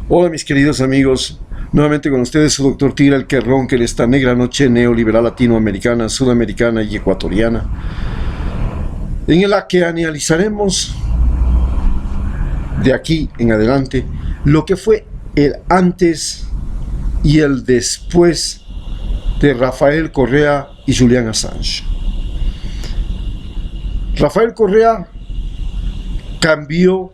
Hola mis queridos amigos, nuevamente con ustedes su doctor Tira el que ronca en esta negra noche neoliberal latinoamericana, sudamericana y ecuatoriana, en la que analizaremos de aquí en adelante lo que fue el antes y el después de Rafael Correa y Julian Assange. Rafael Correa cambió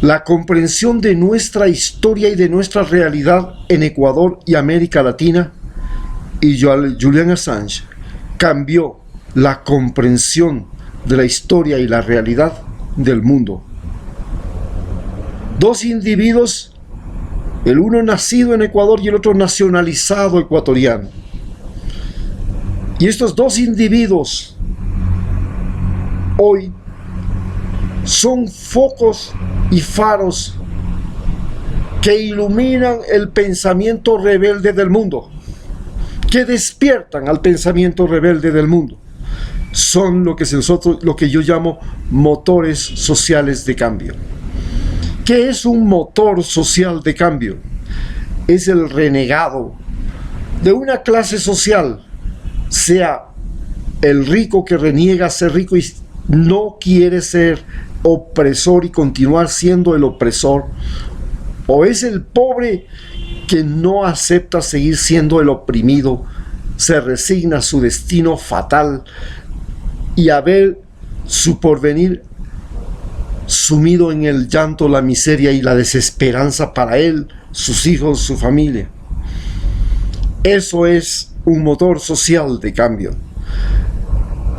la comprensión de nuestra historia y de nuestra realidad en Ecuador y América Latina, y Julian Assange cambió la comprensión de la historia y la realidad del mundo. Dos individuos, el uno nacido en Ecuador y el otro nacionalizado ecuatoriano. Y estos dos individuos hoy son focos y faros que iluminan el pensamiento rebelde del mundo, que despiertan al pensamiento rebelde del mundo. Son lo que yo llamo motores sociales de cambio. ¿Qué es un motor social de cambio? Es el renegado de una clase social, sea el rico que reniega a ser rico y no quiere ser opresor y continuar siendo el opresor, o es el pobre que no acepta seguir siendo el oprimido, se resigna a su destino fatal y a ver su porvenir sumido en el llanto, la miseria y la desesperanza para él, sus hijos, su familia. Eso es un motor social de cambio.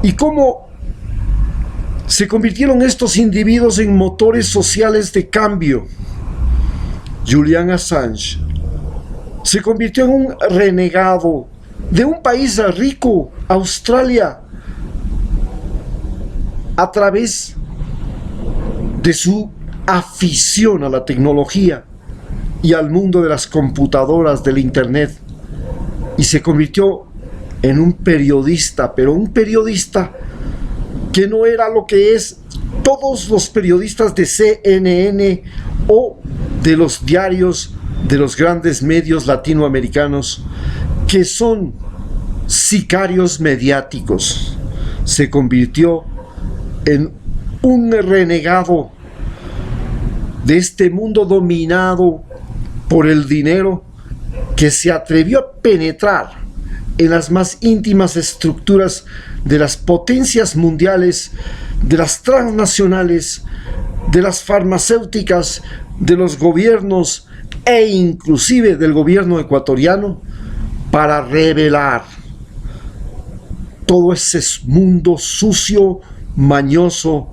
¿Y cómo se convirtieron estos individuos en motores sociales de cambio? Julian Assange se convirtió en un renegado de un país rico, Australia, a través de su afición a la tecnología y al mundo de las computadoras, del internet, y se convirtió en un periodista, pero un periodista que no era lo que es todos los periodistas de CNN o de los diarios de los grandes medios latinoamericanos, que son sicarios mediáticos. Se convirtió en un renegado de este mundo dominado por el dinero, que se atrevió a penetrar en las más íntimas estructuras de las potencias mundiales, de las transnacionales, de las farmacéuticas, de los gobiernos e inclusive del gobierno ecuatoriano, para revelar todo ese mundo sucio, mañoso,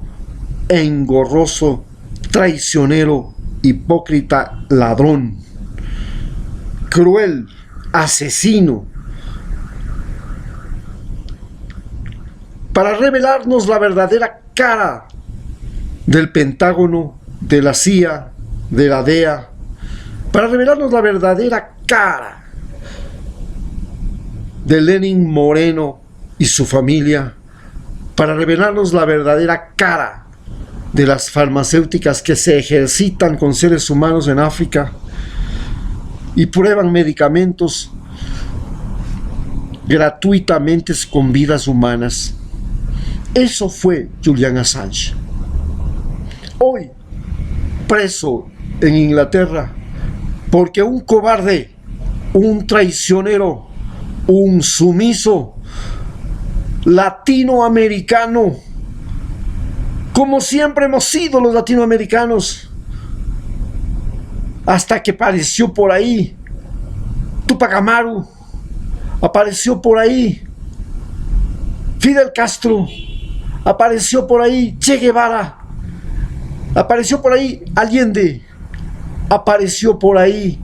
engorroso, traicionero, hipócrita, ladrón, cruel, asesino, para revelarnos la verdadera cara del Pentágono, de la CIA, de la DEA, para revelarnos la verdadera cara de Lenin Moreno y su familia, para revelarnos la verdadera cara de las farmacéuticas que se ejercitan con seres humanos en África y prueban medicamentos gratuitamente con vidas humanas. Eso fue Julian Assange. Hoy preso en Inglaterra porque un cobarde, un traicionero, un sumiso latinoamericano, como siempre hemos sido los latinoamericanos, hasta que apareció por ahí Tupac Amaru, apareció por ahí Fidel Castro, apareció por ahí Che Guevara, apareció por ahí Allende, apareció por ahí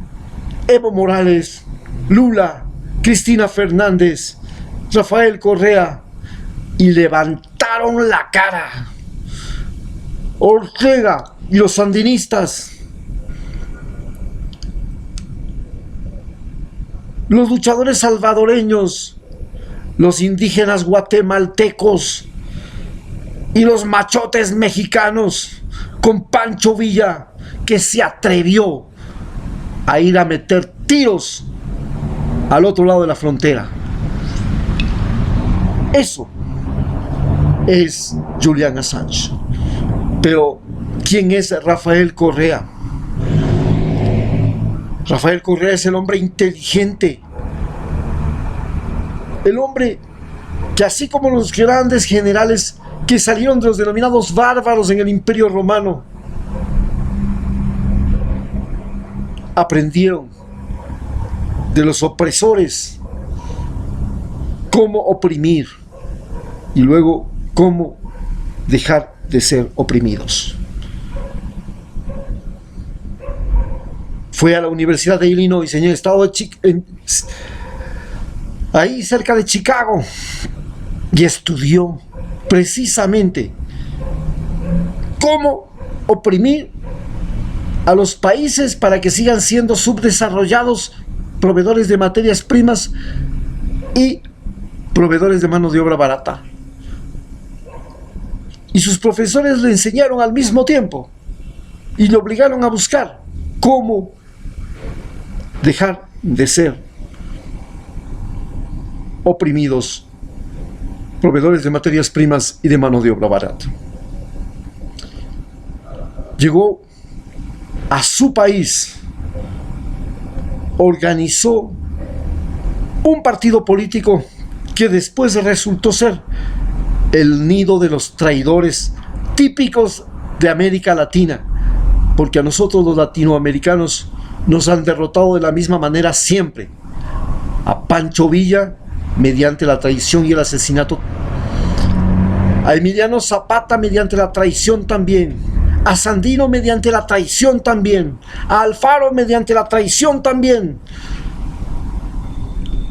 Evo Morales, Lula, Cristina Fernández, Rafael Correa, y levantaron la cara. Ortega y los sandinistas, los luchadores salvadoreños, los indígenas guatemaltecos y los machotes mexicanos con Pancho Villa, que se atrevió a ir a meter tiros al otro lado de la frontera. Eso es Julian Assange. Pero, ¿quién es Rafael Correa? Rafael Correa es el hombre inteligente, el hombre que, así como los grandes generales que salieron de los denominados bárbaros en el Imperio Romano, aprendieron de los opresores cómo oprimir y luego cómo dejar de ser oprimidos. Fue a la Universidad de Illinois, en el estado de ahí cerca de Chicago, y estudió precisamente cómo oprimir a los países para que sigan siendo subdesarrollados, proveedores de materias primas y proveedores de mano de obra barata. Y sus profesores le enseñaron al mismo tiempo y le obligaron a buscar cómo dejar de ser oprimidos, proveedores de materias primas y de mano de obra barata. Llegó a su país, organizó un partido político que después resultó ser el nido de los traidores típicos de América Latina, porque a nosotros los latinoamericanos nos han derrotado de la misma manera siempre. A Pancho Villa mediante la traición y el asesinato, a Emiliano Zapata mediante la traición también, a Sandino mediante la traición también, a Alfaro mediante la traición también,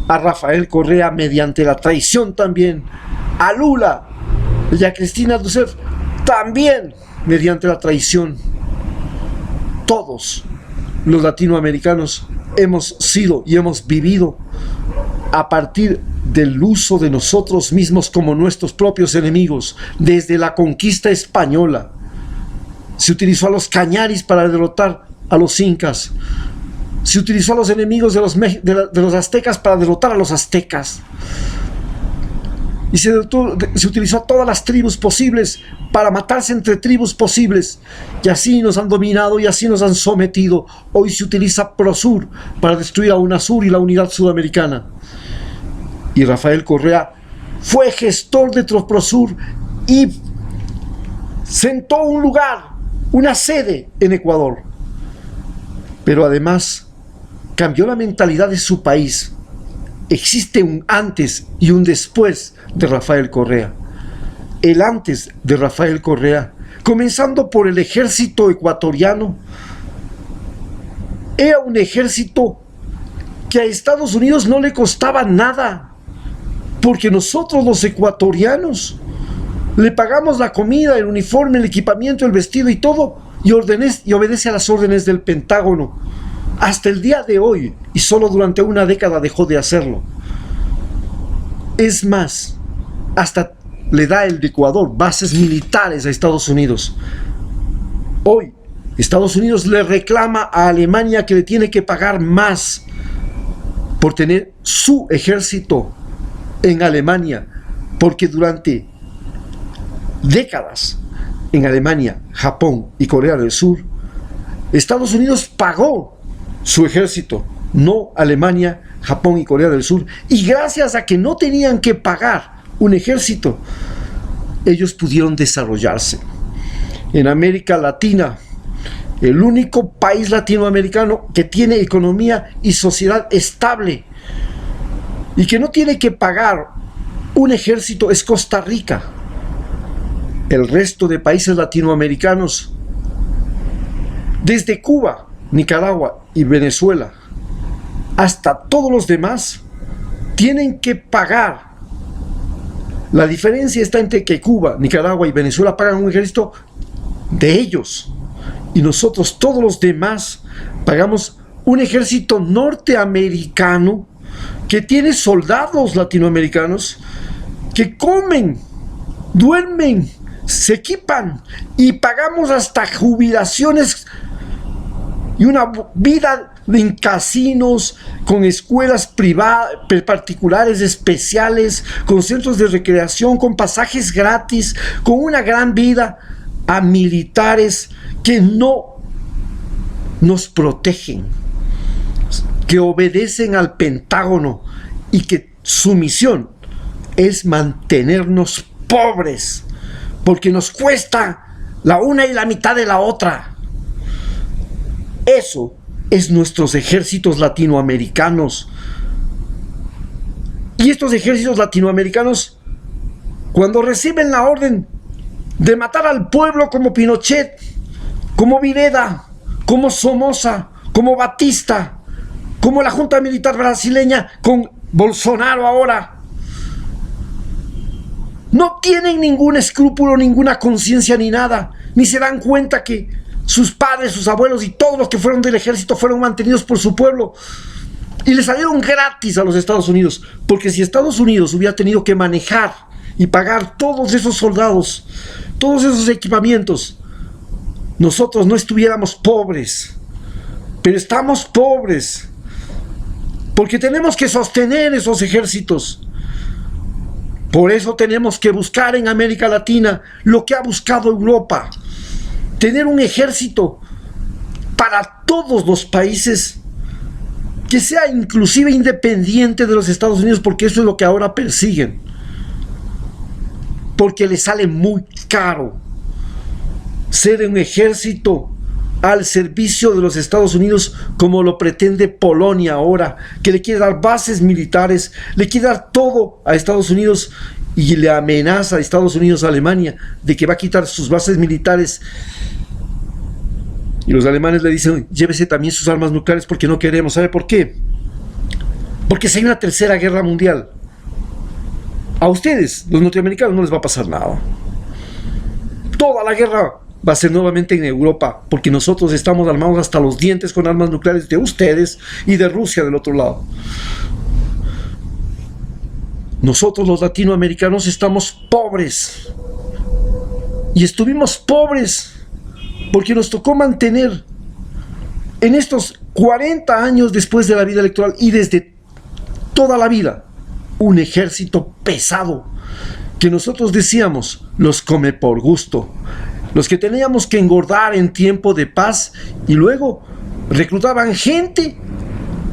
a Rafael Correa mediante la traición también, a Lula y a Cristina Rousseff también mediante la traición. Todos los latinoamericanos hemos sido y hemos vivido a partir del uso de nosotros mismos como nuestros propios enemigos. Desde la conquista española se utilizó a los cañaris para derrotar a los incas, se utilizó a los enemigos de los aztecas para derrotar a los aztecas, y se utilizó a todas las tribus posibles para matarse entre tribus posibles, y así nos han dominado y así nos han sometido. Hoy se utiliza Prosur para destruir a UNASUR y la unidad sudamericana. Y Rafael Correa fue gestor de Prosur y sentó un lugar, una sede en Ecuador. Pero además cambió la mentalidad de su país. Existe un antes y un después de Rafael Correa. El antes de Rafael Correa, comenzando por el ejército ecuatoriano, era un ejército que a Estados Unidos no le costaba nada, porque nosotros los ecuatorianos le pagamos la comida, el uniforme, el equipamiento, el vestido y todo, y obedece a las órdenes del Pentágono hasta el día de hoy, y solo durante una década dejó de hacerlo. Es más, hasta le da el Ecuador bases militares a Estados Unidos. Hoy Estados Unidos le reclama a Alemania que le tiene que pagar más por tener su ejército en Alemania, porque durante décadas en Alemania, Japón y Corea del Sur, Estados Unidos pagó su ejército, no Alemania, Japón y Corea del Sur, y gracias a que no tenían que pagar un ejército, ellos pudieron desarrollarse. En América Latina, el único país latinoamericano que tiene economía y sociedad estable y que no tiene que pagar un ejército es Costa Rica. El resto de países latinoamericanos, desde Cuba, Nicaragua y Venezuela, hasta todos los demás, tienen que pagar. La diferencia está entre que Cuba, Nicaragua y Venezuela pagan un ejército de ellos, y nosotros, todos los demás, pagamos un ejército norteamericano que tiene soldados latinoamericanos que comen, duermen, se equipan, y pagamos hasta jubilaciones y una vida en casinos, con escuelas privadas, particulares especiales, con centros de recreación, con pasajes gratis, con una gran vida, a militares que no nos protegen, que obedecen al Pentágono y que su misión es mantenernos pobres, porque nos cuesta la una y la mitad de la otra. Eso es nuestros ejércitos latinoamericanos. Y estos ejércitos latinoamericanos, cuando reciben la orden de matar al pueblo como Pinochet, como Videla, como Somoza, como Batista, como la Junta Militar brasileña con Bolsonaro ahora, no tienen ningún escrúpulo, ninguna conciencia ni nada, ni se dan cuenta que sus padres, sus abuelos y todos los que fueron del ejército fueron mantenidos por su pueblo y le salieron gratis a los Estados Unidos, porque si Estados Unidos hubiera tenido que manejar y pagar todos esos soldados, todos esos equipamientos, nosotros no estuviéramos pobres, pero estamos pobres porque tenemos que sostener esos ejércitos. Por eso tenemos que buscar en América Latina lo que ha buscado Europa, tener un ejército para todos los países que sea inclusive independiente de los Estados Unidos, porque eso es lo que ahora persiguen, porque les sale muy caro ser un ejército al servicio de los Estados Unidos, como lo pretende Polonia ahora, que le quiere dar bases militares, le quiere dar todo a Estados Unidos y le amenaza a Estados Unidos a Alemania de que va a quitar sus bases militares. Y los alemanes le dicen, llévese también sus armas nucleares porque no queremos. ¿Sabe por qué? Porque si hay una tercera guerra mundial, a ustedes, los norteamericanos, no les va a pasar nada. Toda la guerra va a ser nuevamente en Europa, porque nosotros estamos armados hasta los dientes con armas nucleares de ustedes y de Rusia del otro lado. Nosotros los latinoamericanos estamos pobres. Y estuvimos pobres porque nos tocó mantener en estos 40 años después de la vida electoral y desde toda la vida un ejército pesado que nosotros decíamos los come por gusto, los que teníamos que engordar en tiempo de paz y luego reclutaban gente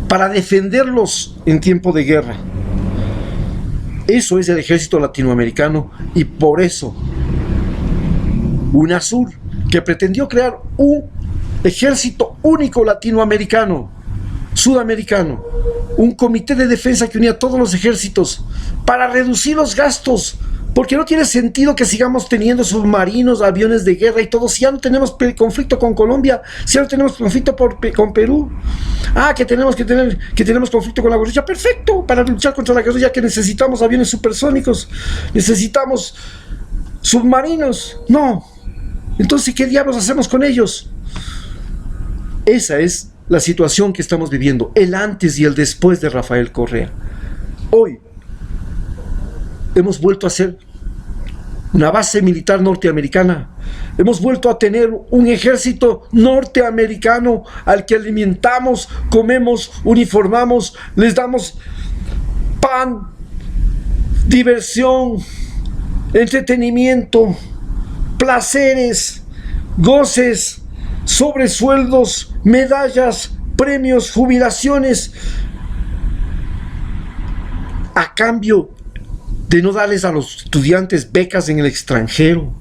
para defenderlos en tiempo de guerra. Eso es el ejército latinoamericano, y por eso UNASUR, que pretendió crear un ejército único latinoamericano, sudamericano, un comité de defensa que unía a todos los ejércitos para reducir los gastos, porque no tiene sentido que sigamos teniendo submarinos, aviones de guerra y todo, si ya no tenemos conflicto con Colombia, si ya no tenemos conflicto con Perú. Que tenemos conflicto con la guerrilla, perfecto, para luchar contra la guerrilla que necesitamos aviones supersónicos, necesitamos submarinos. No, entonces ¿qué diablos hacemos con ellos? Esa es la situación que estamos viviendo, el antes y el después de Rafael Correa. Hoy hemos vuelto a ser una base militar norteamericana, hemos vuelto a tener un ejército norteamericano al que alimentamos, comemos, uniformamos, les damos pan, diversión, entretenimiento, placeres, goces, sobresueldos, medallas, premios, jubilaciones, a cambio de no darles a los estudiantes becas en el extranjero,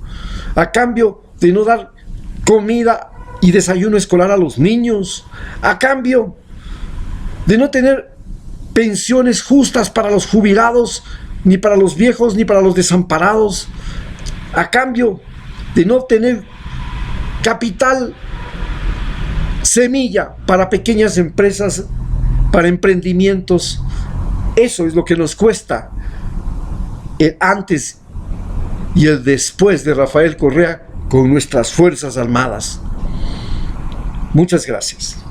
a cambio de no dar comida y desayuno escolar a los niños, a cambio de no tener pensiones justas para los jubilados, ni para los viejos, ni para los desamparados, a cambio de no tener capital semilla para pequeñas empresas, para emprendimientos. Eso es lo que nos cuesta el antes y el después de Rafael Correa con nuestras Fuerzas Armadas. Muchas gracias.